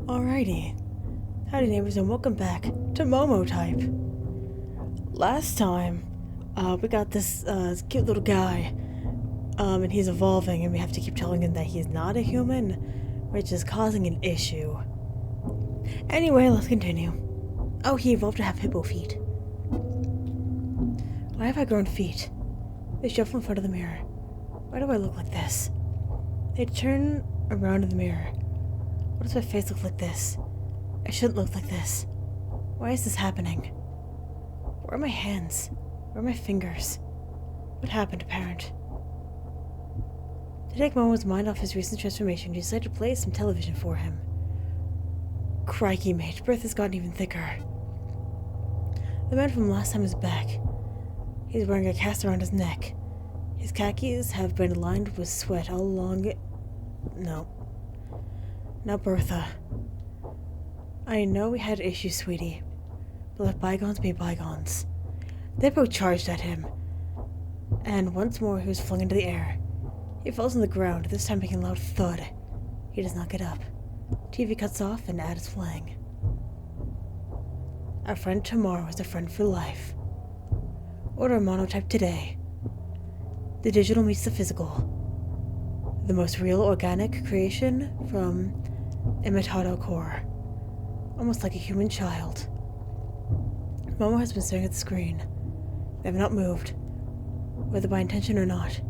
Alrighty. Howdy Neighbors and welcome back to Momotype. Last time, we got this cute little guy, and he's evolving and we have to keep telling him that he's not a human, which is causing an issue. Anyway, let's continue. Oh, he evolved to have hippo feet. Why have I grown feet? They shuffle in front of the mirror. Why do I look like this? They turn around in the mirror. What does my face look like this? I shouldn't look like this. Why is this happening? Where are my hands? Where are my fingers? What happened, parent? To take Momo's mind off his recent transformation, you decided to play some television for him. Crikey, mate, breath has gotten even thicker. The man from last time is back. He's wearing a cast around his neck. His khakis have been lined with sweat all along it. No. Now, Bertha. I know we had issues, sweetie, but let bygones be bygones. They both charged at him, and once more he was flung into the air. He falls on the ground, this time making a loud thud. He does not get up. TV cuts off and ad is playing. Our friend tomorrow is a friend for life. Order a Momotype today. The digital meets the physical. The most real organic creation from imitado core. Almost like a human child. Momo has been staring at the screen. They have not moved, whether by intention or not.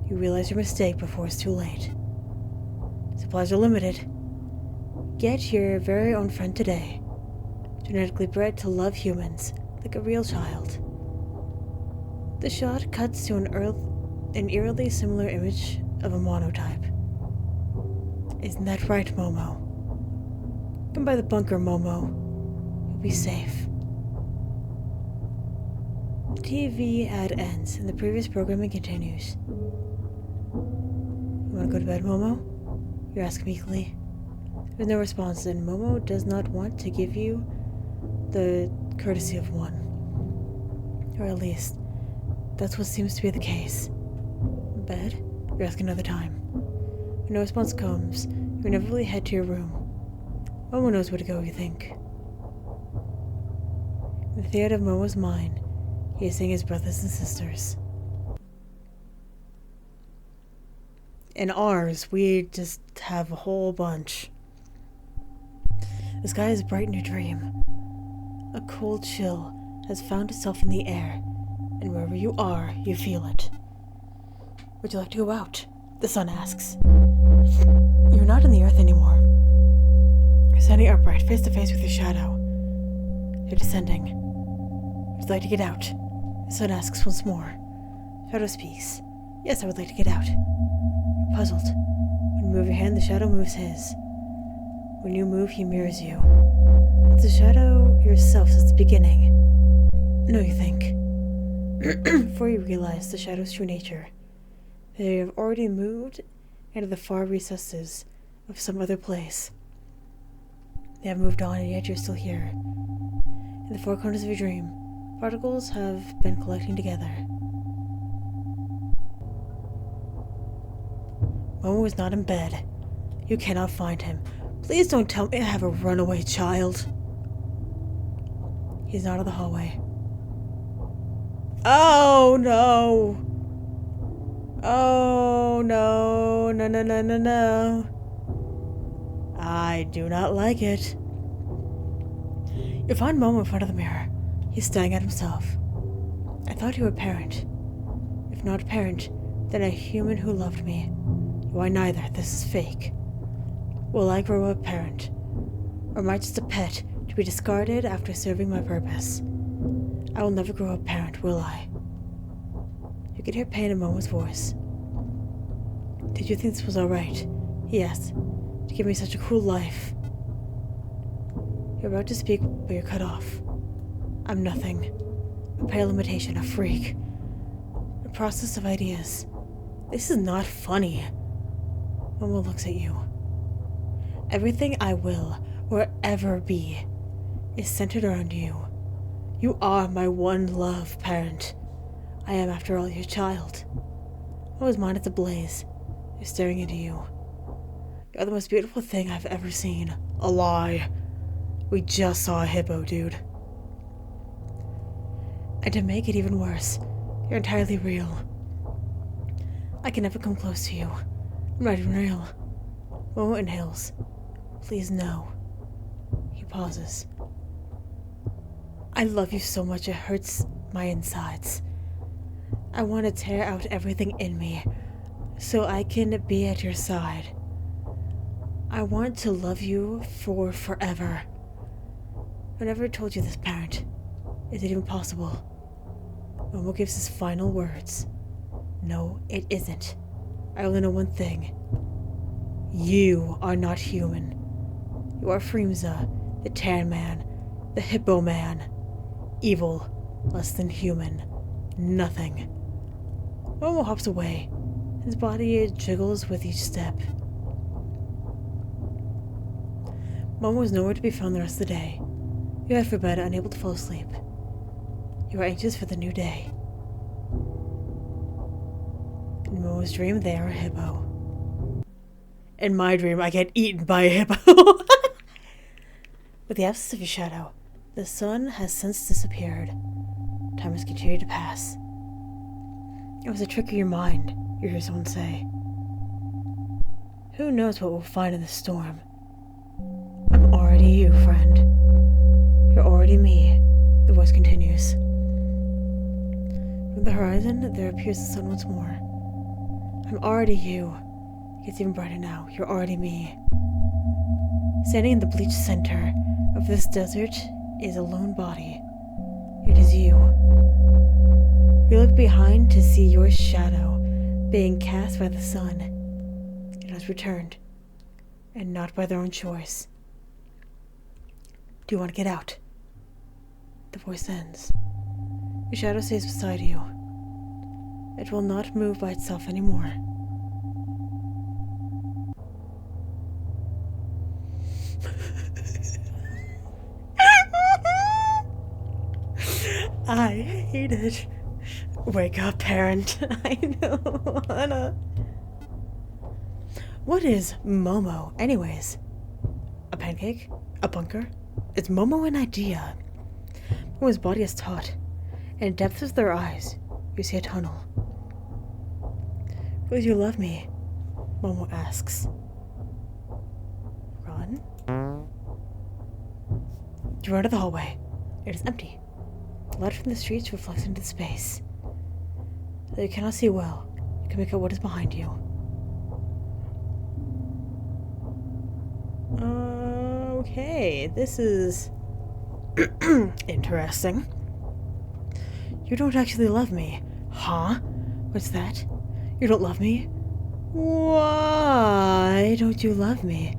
You realize your mistake before it's too late. Supplies are limited. Get your very own friend today. Genetically bred to love humans, like a real child. The shot cuts to an eerily similar image of a monotype. Isn't that right, Momo? Come by the bunker, Momo. You'll be safe. The TV ad ends and the previous programming continues. You want to go to bed, Momo? You ask meekly. There's no response, and Momo does not want to give you the courtesy of one. Or at least, that's what seems to be the case. Bed? You ask another time. When no response comes, you inevitably head to your room. Momo knows where to go, you think. In the theater of Momo's mind, he is seeing his brothers and sisters. In ours, we just have a whole bunch. The sky is bright in your dream. A cold chill has found itself in the air, and wherever you are, you feel it. Would you like to go out? The sun asks. You're not in the earth anymore. You're standing upright, face to face with your shadow. You're descending. Would you like to get out? The sun asks once more. Shadow speaks. Yes, I would like to get out. You're puzzled. When you move your hand, the shadow moves his. When you move, he mirrors you. It's the shadow yourself since the beginning. No, you think. Before you realize the shadow's true nature, they have already moved into the far recesses of some other place. They have moved on, and yet you're still here. In the four corners of your dream, particles have been collecting together. Momo is not in bed. You cannot find him. Please don't tell me I have a runaway child. He's not in the hallway. Oh no! Oh no, no, no, no, no, no. I do not like it. You find Momo in front of the mirror. He's staring at himself. I thought you were a parent. If not a parent, then a human who loved me. You are neither. This is fake. Will I grow up parent? Or am I just a pet to be discarded after serving my purpose? I will never grow up parent, will I? You could hear pain in Momo's voice. Did you think this was alright? He asked. To give me such a cruel life. You're about to speak, but you're cut off. I'm nothing. A pale imitation, a freak. A process of ideas. This is not funny. Momo looks at you. Everything I will or ever be is centered around you. You are my one love, parent. I am, after all, your child. Momo's mind is ablaze. They're staring into you. You're the most beautiful thing I've ever seen. A lie. We just saw a hippo, dude. And to make it even worse, you're entirely real. I can never come close to you. I'm not even real. Momo inhales. Please, no. He pauses. I love you so much it hurts my insides. I want to tear out everything in me so I can be at your side. I want to love you for forever. I never told you this, parent. Is it even possible? Momo gives his final words. No, it isn't. I only know one thing. You are not human. You are Freemza, the Tan Man, the Hippo Man. Evil, less than human. Nothing. Momo hops away. His body jiggles with each step. Momo is nowhere to be found the rest of the day. You head for bed, unable to fall asleep. You are anxious for the new day. In Momo's dream, they are a hippo. In my dream, I get eaten by a hippo. With the absence of your shadow, the sun has since disappeared. Time has continued to pass. It was a trick of your mind, you hear someone say. Who knows what we'll find in the storm? I'm already you, friend. You're already me, the voice continues. From the horizon, there appears the sun once more. I'm already you. It gets even brighter now. You're already me. Standing in the bleached center of this desert is a lone body. It is you. You look behind to see your shadow being cast by the sun. It has returned, and not by their own choice. Do you want to get out? The voice ends. Your shadow stays beside you. It will not move by itself anymore. I hate it. Wake up, parent. I don't wanna. What is Momo, anyways? A pancake? A bunker? Is Momo an idea? Momo's body is taut. In the depths of their eyes, you see a tunnel. Will you love me? Momo asks. Run? You run to the hallway. It is empty. The light from the streets reflects into space. Though you cannot see well, you can make out what is behind you. Okay, this is interesting. You don't actually love me. Huh? What's that? You don't love me? Why don't you love me?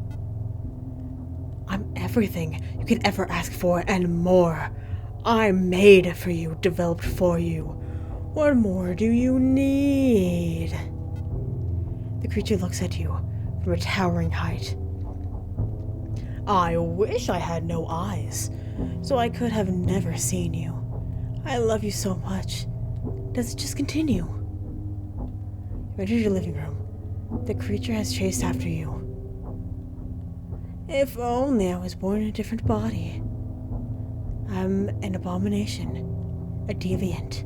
I'm everything you could ever ask for and more. I'm made for you, developed for you. What more do you need? The creature looks at you from a towering height. I wish I had no eyes, so I could have never seen you. I love you so much. Does it just continue? You enter your living room. The creature has chased after you. If only I was born in a different body. I'm an abomination, a deviant.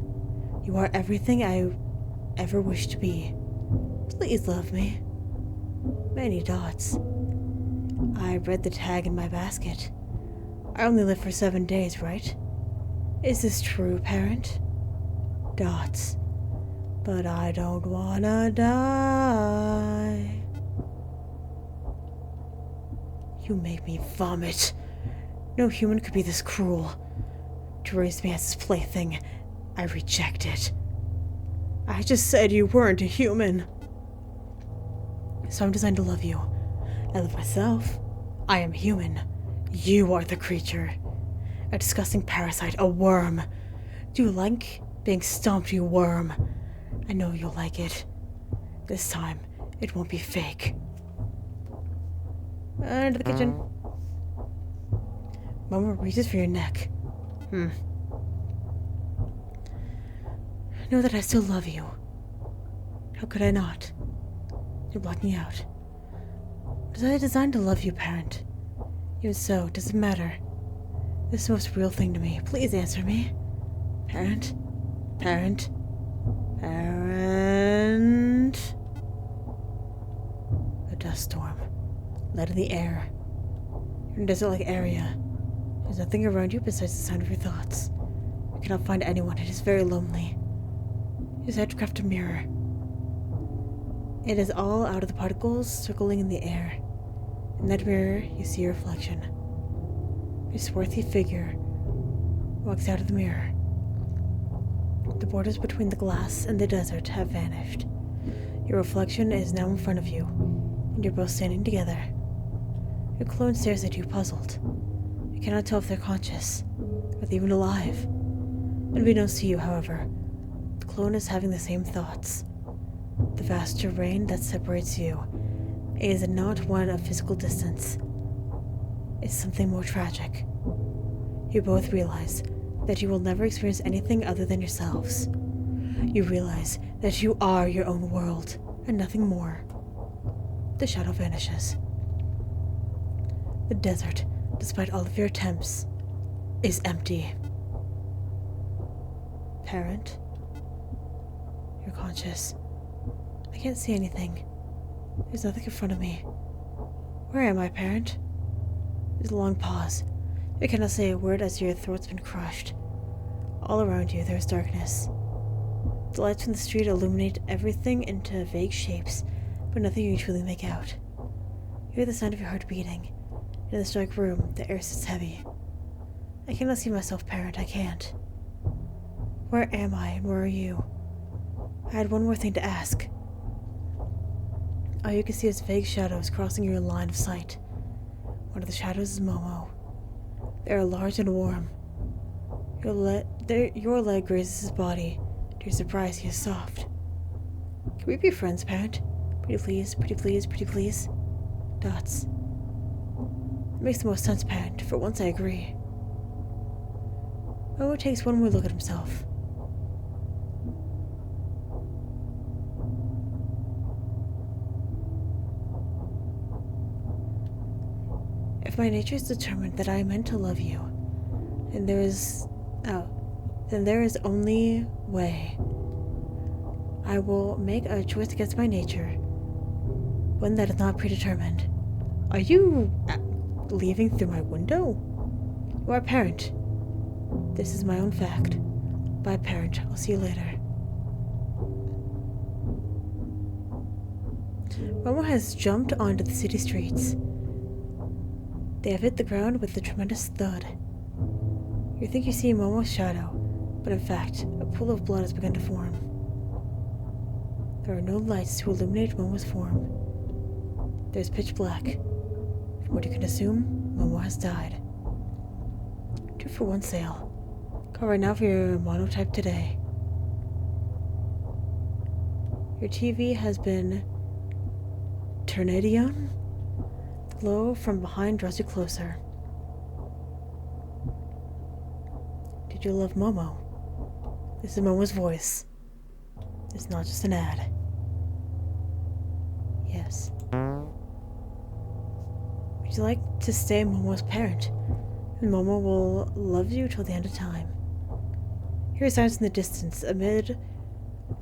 You are everything I ever wished to be. Please love me. Many dots. I read the tag in my basket. I only live for 7 days, right? Is this true, parent? Dots. But I don't wanna die. You make me vomit. No human could be this cruel. To raise me as his plaything, I reject it. I just said you weren't a human. So I'm designed to love you. I love myself. I am human. You are the creature. A disgusting parasite, a worm. Do you like being stomped, you worm? I know you'll like it. This time, it won't be fake. Into the kitchen. Momo reaches for your neck. Know that I still love you. How could I not? You're blocking out. What Was I designed to love you, parent? Even so, does it matter? This is the most real thing to me. Please answer me. Parent? Parent? Parent? A dust storm. Lead in the air. You're in a desert-like area. There's nothing around you besides the sound of your thoughts. You cannot find anyone. It is very lonely. You decide to craft a mirror. It is all out of the particles circling in the air. In that mirror, you see your reflection. A swarthy figure walks out of the mirror. The borders between the glass and the desert have vanished. Your reflection is now in front of you, and you're both standing together. Your clone stares at you, puzzled. You cannot tell if they're conscious, or they're even alive. Unbeknownst to you, however, the clone is having the same thoughts. The vast terrain that separates you is not one of physical distance. It's something more tragic. You both realize that you will never experience anything other than yourselves. You realize that you are your own world, and nothing more. The shadow vanishes. The desert, despite all of your attempts, is empty. Parent? You're conscious. I can't see anything. There's nothing in front of me. Where am I, parent? There's a long pause. You cannot say a word as your throat's been crushed. All around you, there is darkness. The lights from the street illuminate everything into vague shapes, but nothing you truly make out. You hear the sound of your heart beating. In this dark room, the air sits heavy. I cannot see myself, parent. I can't. Where am I, and where are you? I had one more thing to ask. All you can see is vague shadows crossing your line of sight. One of the shadows is Momo. They are large and warm. Your leg grazes his body. To your surprise, he is soft. Can we be friends, parent? Pretty please, pretty please, pretty please. Dots. It makes the most sense, parent. For once, I agree. Momo takes one more look at himself. If my nature is determined that I am meant to love you, then there is only way. I will make a choice against my nature, one that is not predetermined. Are you leaving through my window? You are, parent. This is my own fact. Bye, parent. I'll see you later. Momo has jumped onto the city streets. They have hit the ground with a tremendous thud. You think you see Momo's shadow, but in fact, a pool of blood has begun to form. There are no lights to illuminate Momo's form. There's pitch black. From what you can assume, Momo has died. 2-for-1 sale. Call right now for your Momotype today. Your TV has been turned on. The glow from behind draws you closer. Did you love Momo? This is Momo's voice. It's not just an ad. Yes. Would you like to stay Momo's parent? And Momo will love you till the end of time. Here are sounds in the distance amid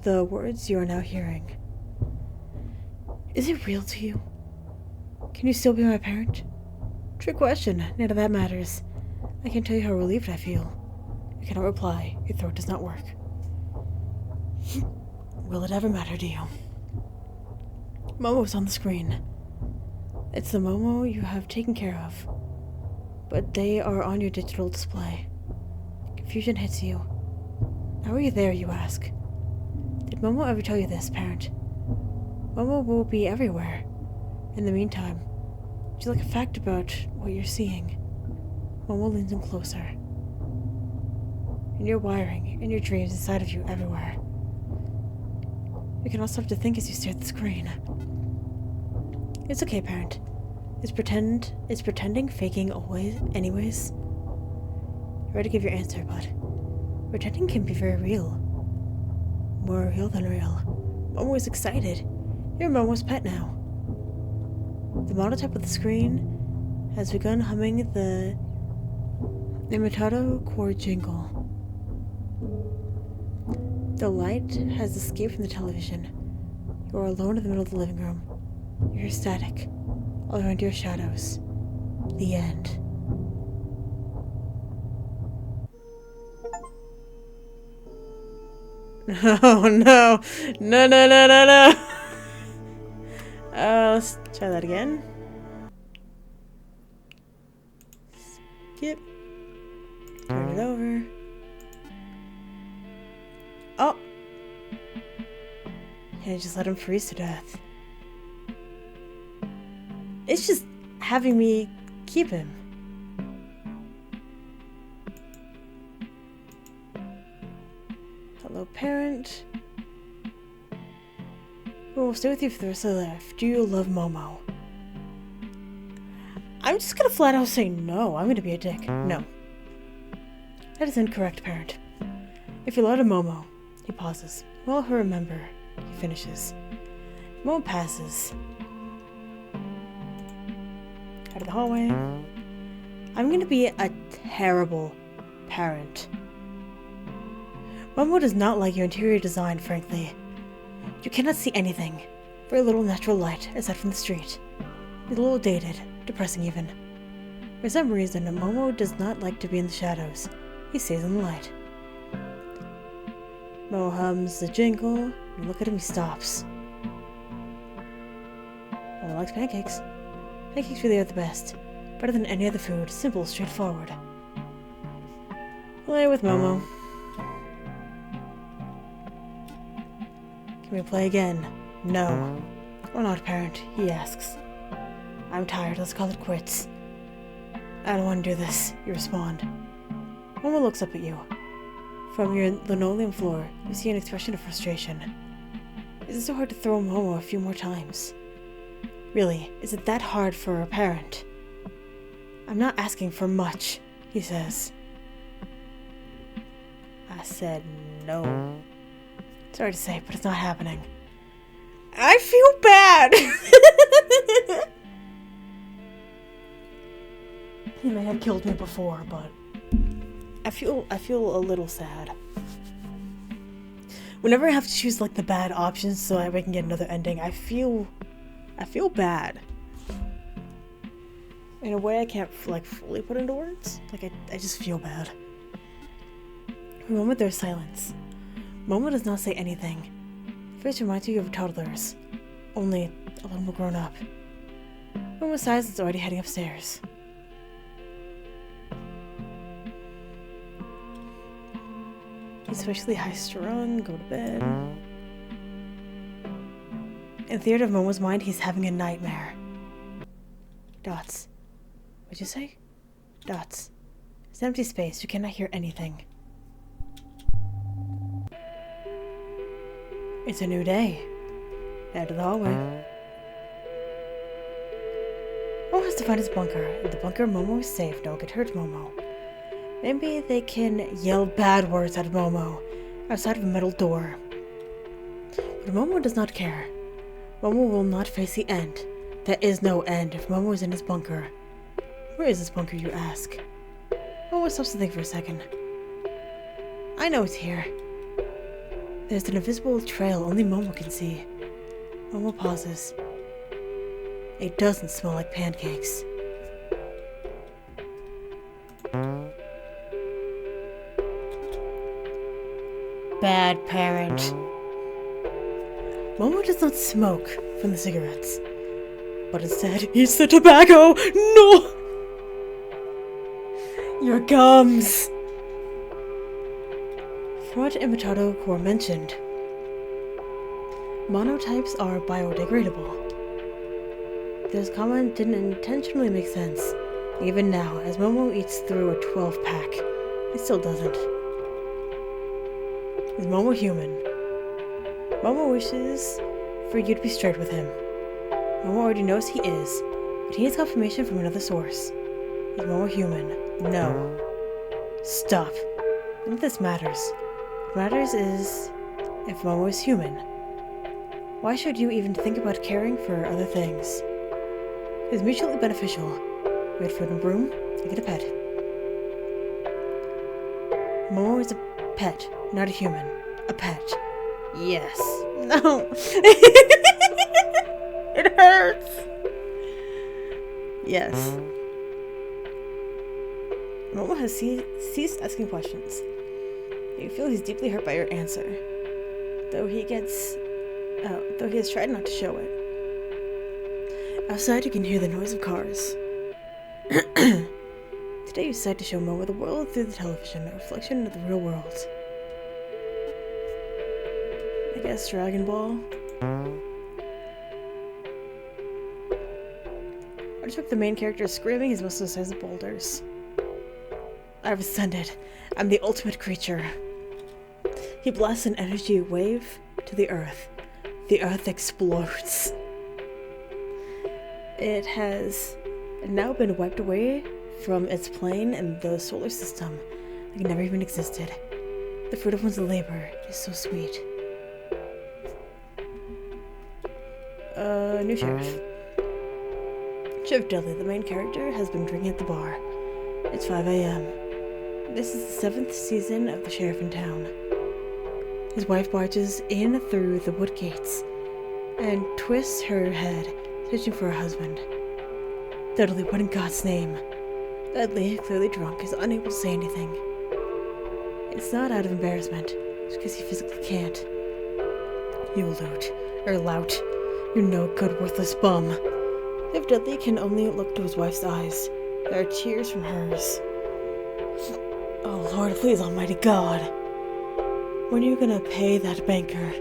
the words you are now hearing. Is it real to you? Can you still be my parent? Trick question. None of that matters. I can tell you how relieved I feel. You cannot reply. Your throat does not work. Will it ever matter to you? Momo's on the screen. It's the Momo you have taken care of. But they are on your digital display. Confusion hits you. How are you there, you ask? Did Momo ever tell you this, parent? Momo will be everywhere. In the meantime, would you like a fact about what you're seeing? Momo leans in closer. In your wiring, in your dreams, inside of you, everywhere. You can also have to think as you stare at the screen. It's okay, parent. It's pretending, faking always, anyways. You're ready to give your answer, but pretending can be very real. More real than real. Momo is excited. You're Momo's pet now. The monotype of the screen has begun humming the imitado chord jingle. The light has escaped from the television. You are alone in the middle of the living room. You hear static. All around your shadows. The end. Oh no! No, no, no, no, no! Let's try that again. Skip. Turn it over. Oh! And just let him freeze to death. It's just having me keep him. Hello, parent. Who will stay with you for the rest of their life? Do you love Momo? I'm just gonna flat out say no. I'm gonna be a dick. No. That is incorrect, parent. If you love Momo, he pauses. Well, her remember, he finishes. Momo passes. Out of the hallway. I'm gonna be a terrible parent. Momo does not like your interior design, frankly. You cannot see anything. Very little natural light, aside from the street. It's a little dated, depressing even. For some reason, Momo does not like to be in the shadows. He stays in the light. Momo hums the jingle, and look at him, he stops. Momo likes pancakes. Pancakes really are the best. Better than any other food, simple, straightforward. Play with Momo. Can we play again? No. Or not, parent, he asks. I'm tired, let's call it quits. I don't want to do this, you respond. Momo looks up at you. From your linoleum floor, you see an expression of frustration. Is it so hard to throw Momo a few more times? Really, is it that hard for a parent? I'm not asking for much, he says. I said no. Sorry to say, but it's not happening. I feel bad! He may have killed me before, but I feel a little sad. Whenever I have to choose like the bad options so that I can get another ending, I feel bad. In a way I can't like fully put into words. Like I just feel bad. For a moment there's silence. Momo does not say anything. Face reminds you of toddlers, only a little more grown up. Momo sighs and is already heading upstairs. He's especially high-strung, go to bed. In the theater of Momo's mind, he's having a nightmare. Dots. What'd you say? Dots. It's empty space, you cannot hear anything. It's a new day. Head to the hallway. Momo has to find his bunker. In the bunker, Momo is safe. Don't get hurt, Momo. Maybe they can yell bad words at Momo outside of a metal door. But Momo does not care. Momo will not face the end. There is no end if Momo is in his bunker. Where is this bunker, you ask? Momo stops to think for a second. I know it's here. There's an invisible trail only Momo can see. Momo pauses. It doesn't smell like pancakes. Bad parent. Momo does not smoke from the cigarettes, but instead eats the tobacco. No! Your gums! From what Imitado Core mentioned, monotypes are biodegradable. This comment didn't intentionally make sense. Even now, as Momo eats through a 12-pack, it still doesn't. Is Momo human? Momo wishes for you to be straight with him. Momo already knows he is, but he needs confirmation from another source. Is Momo human? No. Stop. None of this matters. What matters is if Momo is human. Why should you even think about caring for other things? It's mutually beneficial. We had food and room, I get a pet. Momo is a pet, not a human. A pet. Yes. No. It hurts. Yes. Momo has ceased asking questions. You feel he's deeply hurt by your answer, though he has tried not to show it. Outside, you can hear the noise of cars. Today, you decide to show Momo the world through the television, a reflection of the real world. I guess Dragon Ball. Artifact, the main character, is screaming his muscles the size of boulders. I've ascended. I'm the ultimate creature. He blasts an energy wave to the earth. The earth explodes. It has now been wiped away from its plane and the solar system like it never even existed. The fruit of one's labor is so sweet. New sheriff. Sheriff Dudley, the main character, has been drinking at the bar. It's 5 a.m. This is the 7th season of the sheriff in town. His wife barges in through the wood gates and twists her head, searching for her husband. Dudley, what in God's name? Dudley, clearly drunk, is unable to say anything. It's not out of embarrassment, it's because he physically can't. You lout. You no good, worthless bum. If Dudley can only look to his wife's eyes, there are tears from hers. Oh Lord, please, almighty God. When are you gonna pay that banker?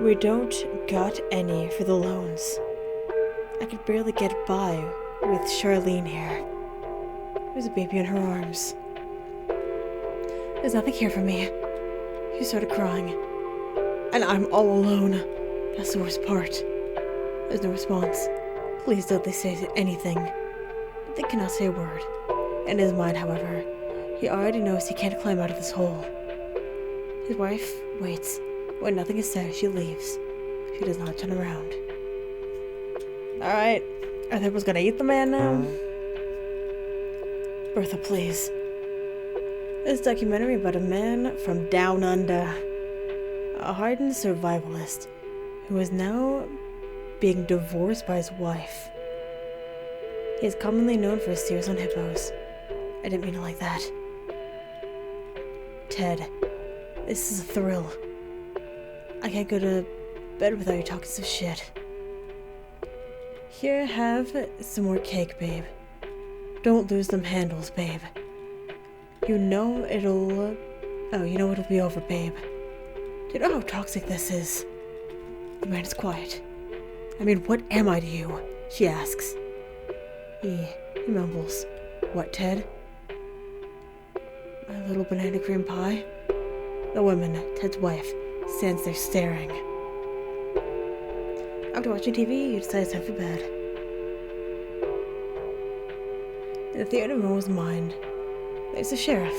We don't got any for the loans. I could barely get by with Charlene here. There's a baby in her arms. There's nothing here for me. She started crying. And I'm all alone. That's the worst part. There's no response. Please, Dudley, say anything. They cannot say a word. In his mind, however, he already knows he can't climb out of this hole. His wife waits. When nothing is said, she leaves. She does not turn around. Alright. I think I was gonna eat the man now. Bertha, please. This documentary about a man from down under. A hardened survivalist who is now being divorced by his wife. He is commonly known for his tears on hippos. I didn't mean it like that. Ted, this is a thrill. I can't go to bed without you talking some shit. Here, have some more cake, babe. Don't lose them handles, babe. You know it'll be over, babe. Do you know how toxic this is? The man is quiet. I mean, what am I to you? She asks. He mumbles. What, Ted? My little banana cream pie? The woman, Ted's wife, stands there staring. After watching TV, you decide it's time for bed. In the theater of Momo's mind, there's the sheriff.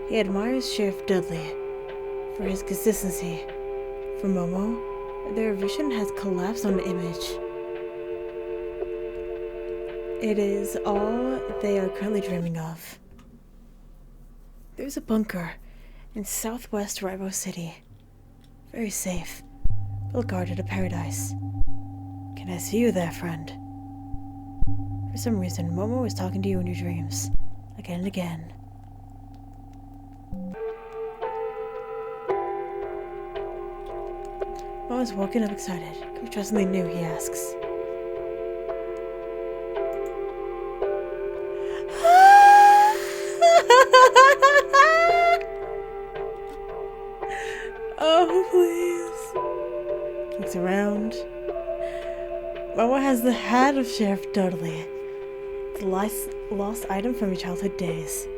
He admires Sheriff Dudley for his consistency. For Momo, their vision has collapsed on the image. It is all they are currently dreaming of. There's a bunker in southwest Rivo City. Very safe. Built guarded a paradise. Can I see you there, friend? For some reason, Momo is talking to you in your dreams. Again and again. Momo's woken up excited. Can we try something new, he asks. Oh, please. Looks around. Momo has the hat of Sheriff Dudley. The lost item from your childhood days.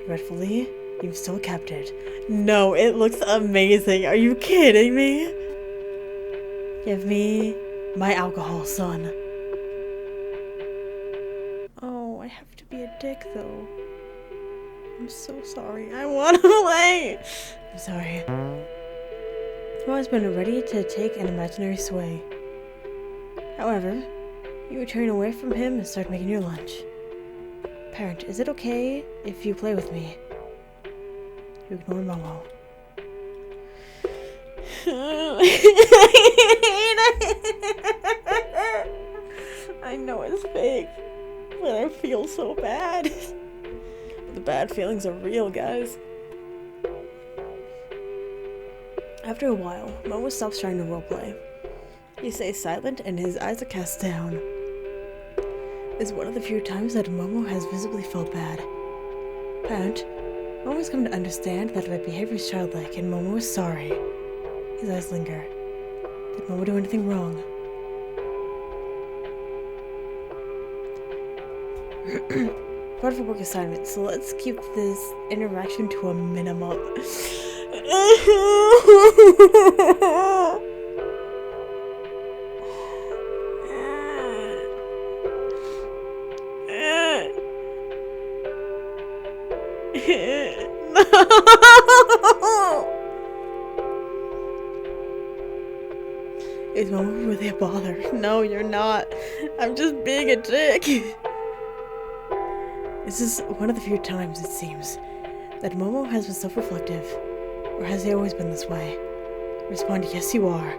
Regretfully, you've still kept it. No, it looks amazing. Are you kidding me? Give me my alcohol, son. Oh, I have to be a dick, though. I'm so sorry. I want to play. I'm sorry. Momo has been ready to take an imaginary sway. However, You turn away from him and start making your lunch. Parent, is it okay if you play with me? You ignore Momo. I know it's fake, but I feel so bad. The bad feelings are real, guys. After a while, Momo stops trying to roleplay. He stays silent and his eyes are cast down. It's one of the few times that Momo has visibly felt bad. Parent, Momo's come to understand that my behavior is childlike and Momo is sorry. His eyes linger. Did Momo do anything wrong? Part of a work assignment, so let's keep this interaction to a minimum. Is Momo really a bother? No, you're not. I'm just being a dick. This is one of the few times, it seems, that Momo has been self-reflective. Or has he always been this way? Respond, yes you are.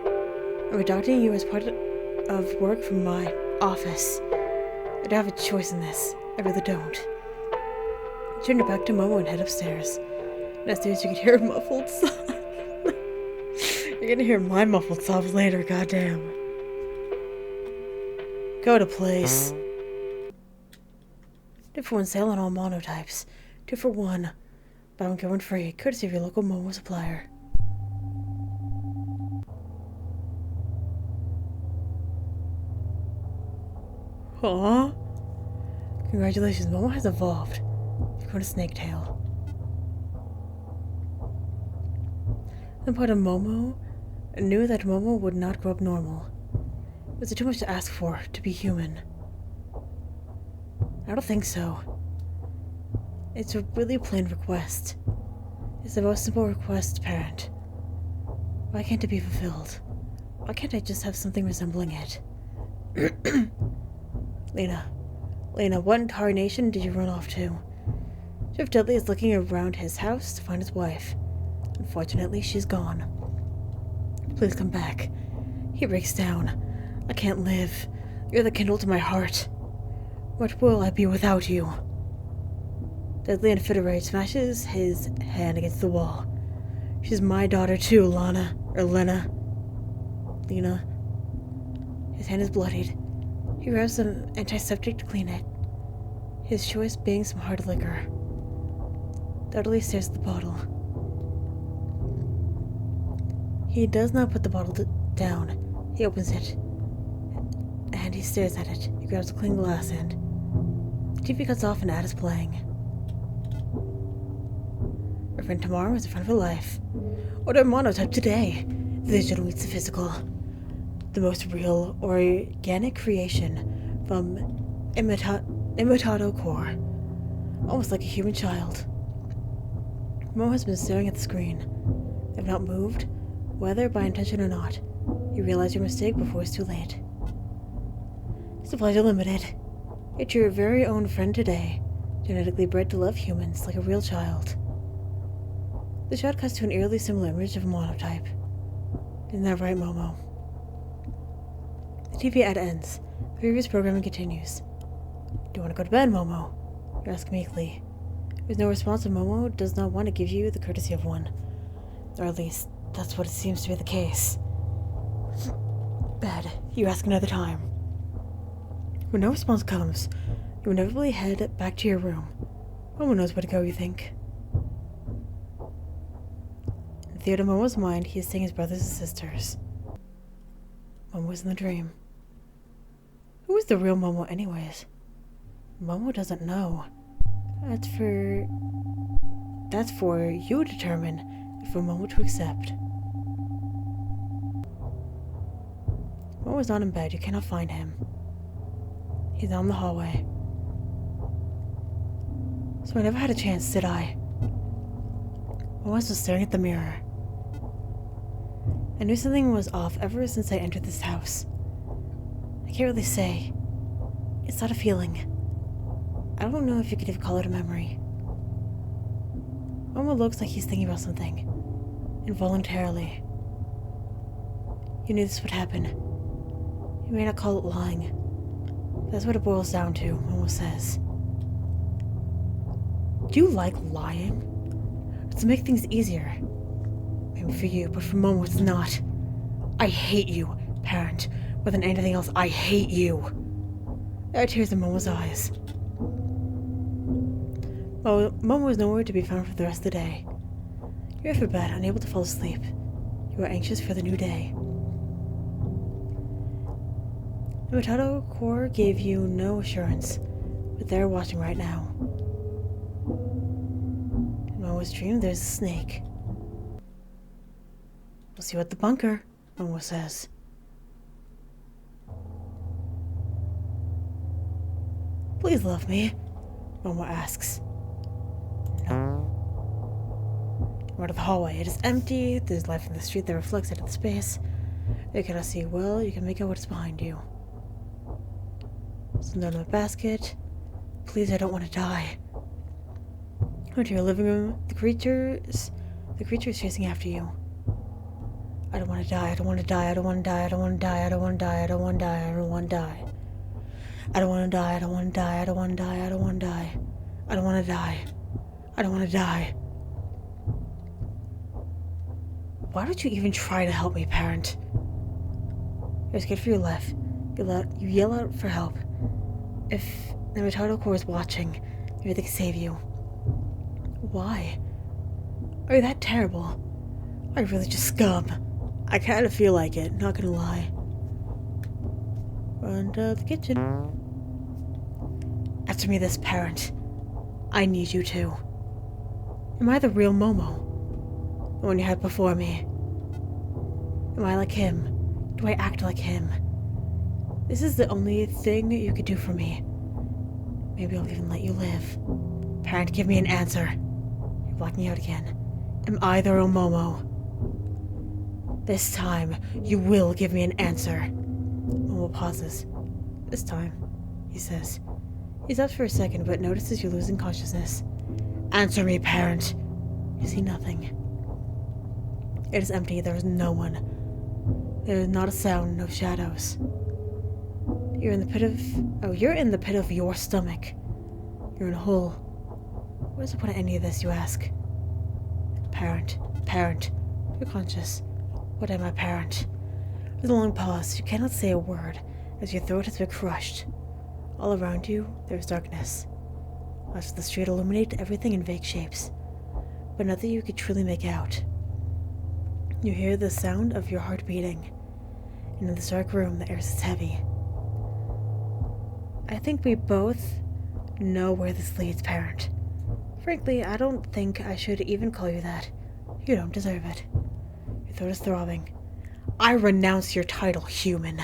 I'm adopting you as part of work from my office. I don't have a choice in this. I really don't. Turn your back to Momo and head upstairs. And upstairs you can hear a muffled sob. You're gonna hear my muffled sobs later, goddamn. Go to place. 2-for-1 sale on all monotypes. 2-for-1. Buy one get one free, courtesy of your local Momo supplier. Huh? Congratulations, Momo has evolved. You've grown a snake tail. Some part of Momo knew that Momo would not grow up normal. Was it too much to ask for, to be human? I don't think so. It's a really plain request. It's the most simple request, parent. Why can't it be fulfilled? Why can't I just have something resembling it? Lena, what in tarnation did you run off to? Jeff Dudley is looking around his house to find his wife. Unfortunately, she's gone. Please come back. He breaks down. I can't live. You're the kindle to my heart. What will I be without you? Dudley in a fit of rage smashes his hand against the wall. She's my daughter too, Lena. His hand is bloodied. He grabs some antiseptic to clean it. His choice being some hard liquor. Dudley stares at the bottle. He does not put the bottle down. He opens it. And he stares at it. He grabs a clean glass and... The TV cuts off and ad is playing. Our friend tomorrow is a friend for life. Order Monotype today. The digital meets the physical. The most real, organic creation from Imitado Core. Almost like a human child. Mo has been staring at the screen. They have not moved, whether by intention or not. You realize your mistake before it's too late. Supplies are limited. It's your very own friend today, genetically bred to love humans like a real child. The shot cuts to an eerily similar image of a monotype. Isn't that right, Momo? The TV ad ends. The previous programming continues. Do you want to go to bed, Momo? You ask meekly. With no response, Momo does not want to give you the courtesy of one. Or at least, that's what it seems to be the case. Bed, you ask another time. When no response comes, you inevitably head back to your room. Momo knows where to go, you think. In the theater of Momo's mind, he is seeing his brothers and sisters. Momo is in the dream. Who is the real Momo anyways? Momo doesn't know. That's for you to determine and for Momo to accept. Momo is not in bed. You cannot find him. He's down the hallway. So I never had a chance, did I? Momo was just staring at the mirror. I knew something was off ever since I entered this house. I can't really say. It's not a feeling. I don't know if you could even call it a memory. Momo looks like he's thinking about something. Involuntarily. You knew this would happen. You may not call it lying. But that's what it boils down to, Momo says. Do you like lying? It's to make things easier. Maybe for you, but for Momo it's not. I hate you, parent. More than anything else, I hate you. There are tears in Momo's eyes. Momo is nowhere to be found for the rest of the day. You're for bed, unable to fall asleep. You are anxious for the new day. The Momotype Corps gave you no assurance, but they're watching right now. In Momo's dream, there's a snake. We'll see you at the bunker, Momo says. Please love me, Momo asks. No. Out of the hallway. It is empty. There's light from the street that reflects into the space. You cannot see well. You can make out what is behind you. Some note in my basket. Please, I don't want to die. Go to your living room. The creature is chasing after you. I don't want to die. I don't want to die. I don't want to die. I don't want to die. I don't want to die. I don't want to die. I don't want to die. I don't want to die. I don't want to die. I don't want to die. I don't want to die. I don't want to die. I don't want to die. Why don't you even try to help me, parent? You're scared for your life. You yell out for help. If the Momotype Corps is watching, maybe they can save you. Why? Are you that terrible? Are you really just scum? I kind of feel like it, not gonna lie. Run to the kitchen. Answer me this, parent. I need you to. Am I the real Momo? The one you had before me? Am I like him? Do I act like him? This is the only thing you could do for me. Maybe I'll even let you live. Parent, give me an answer. You're blacking out again. Am I the real Momo? This time, you will give me an answer. Momo pauses. This time, he says. He stops for a second, but notices you're losing consciousness. Answer me, parent. You see nothing. It is empty. There is no one. There is not a sound, no shadows. You're in the pit of your stomach. You're in a hole. What is the point of any of this, you ask? Parent. You're conscious. What am I, parent? There's a long pause. You cannot say a word, as your throat has been crushed. All around you, there is darkness. Lights of the street illuminate everything in vague shapes, but nothing you could truly make out. You hear the sound of your heart beating, and in this dark room, the air is heavy. I think we both know where this leads, parent. Frankly, I don't think I should even call you that. You don't deserve it. Your throat is throbbing. I renounce your title, human.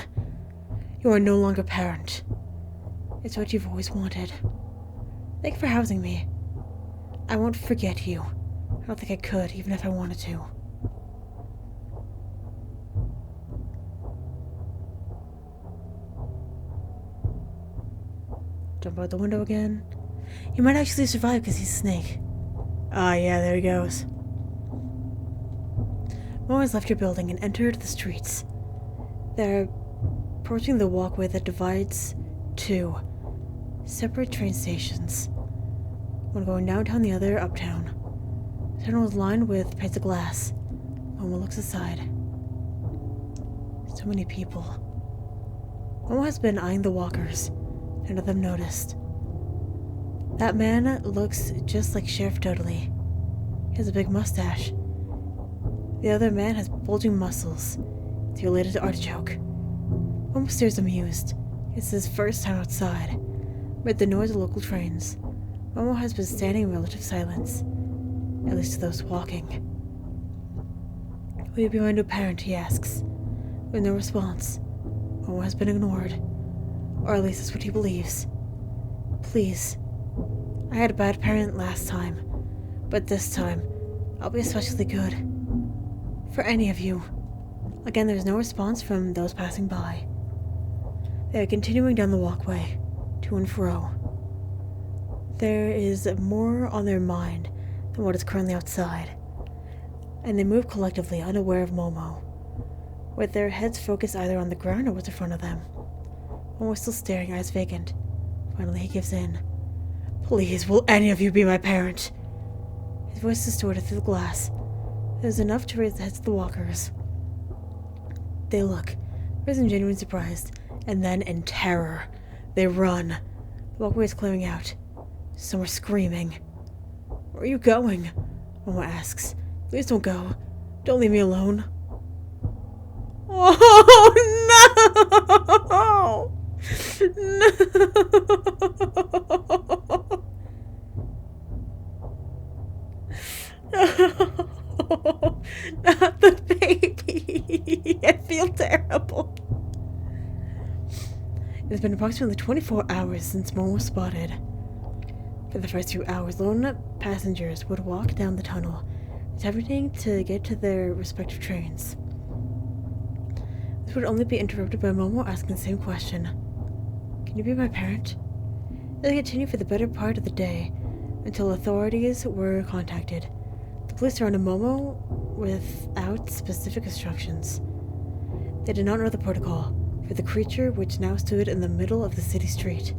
You are no longer parent. It's what you've always wanted. Thank you for housing me. I won't forget you. I don't think I could, even if I wanted to. Jump out the window again. He might actually survive because he's a snake. Ah, yeah, there he goes. Momo has left your building and entered the streets. They're approaching the walkway that divides two separate train stations. One going downtown, the other uptown. The tunnel is lined with panes of glass. Momo looks aside. So many people. Momo has been eyeing the walkers. None of them noticed. That man looks just like Sheriff Dudley. He has a big mustache. The other man has bulging muscles. It's related to Artichoke. Momo stares amused. It's his first time outside. Amid the noise of local trains, Momo has been standing in relative silence, at least to those walking. Will you be my new parent, he asks. With no response. Momo has been ignored. Or at least that's what he believes. Please. I had a bad parent last time, but this time, I'll be especially good. For any of you. Again, there's no response from those passing by. They are continuing down the walkway. to and fro. There is more on their mind than what is currently outside, and they move collectively, unaware of Momo, with their heads focused either on the ground or what's in front of them. Momo is still staring, eyes vacant. Finally, he gives in. "Please, will any of you be my parent?" His voice is distorted through the glass. It is enough to raise the heads of the walkers. They look, first in genuine surprise, and then in terror. They run. The walkway is clearing out. Some are screaming. "Where are you going?" Momo asks. "Please don't go. Don't leave me alone." Oh, no! No! No! Not the baby! I feel terrible. It has been approximately 24 hours since Momo was spotted. For the first few hours, lone passengers would walk down the tunnel, attempting to get to their respective trains. This would only be interrupted by Momo asking the same question. "Can you be my parent?" They continued for the better part of the day, until authorities were contacted. The police surrounded Momo without specific instructions. They did not know the protocol for the creature, which now stood in the middle of the city street,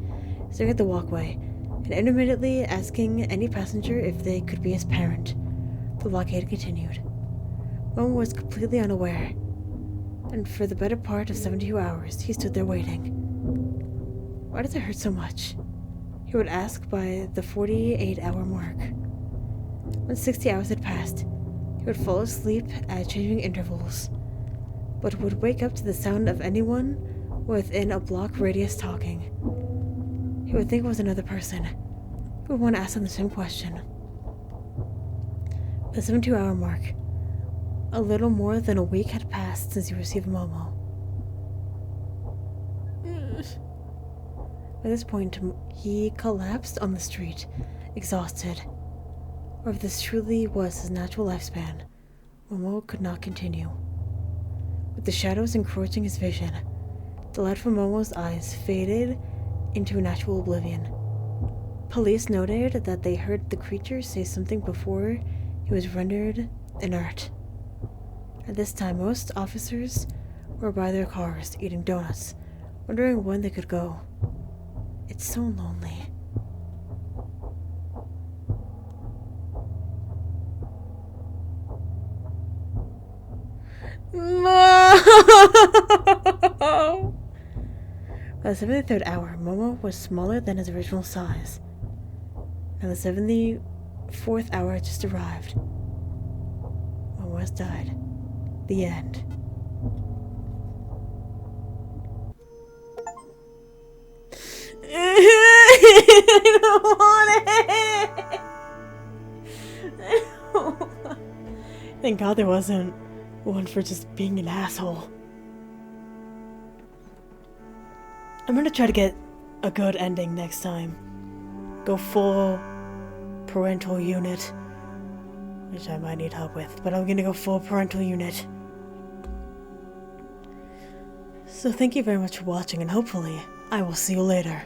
staring at the walkway, and intermittently asking any passenger if they could be his parent. The blockade continued. Momo was completely unaware, and for the better part of 72 hours, he stood there waiting. Why does it hurt so much? He would ask by the 48-hour mark. When 60 hours had passed, he would fall asleep at changing intervals, but would wake up to the sound of anyone within a block radius talking. He would think it was another person. He would want to ask them the same question. The 72-hour mark. A little more than a week had passed since he received Momo. By this point, he collapsed on the street, exhausted. Or if this truly was his natural lifespan, Momo could not continue. With the shadows encroaching his vision, the light from Momo's eyes faded into an actual oblivion. Police noted that they heard the creature say something before he was rendered inert. At this time, most officers were by their cars, eating donuts, wondering when they could go. It's so lonely. No! By the 73rd hour, Momo was smaller than his original size. Now the 74th hour had just arrived. Momo has died. The end. I don't want it! Thank God there wasn't one for just being an asshole. I'm gonna try to get a good ending next time. Go full parental unit, which I might need help with, but I'm gonna go full parental unit. So thank you very much for watching, and hopefully I will see you later.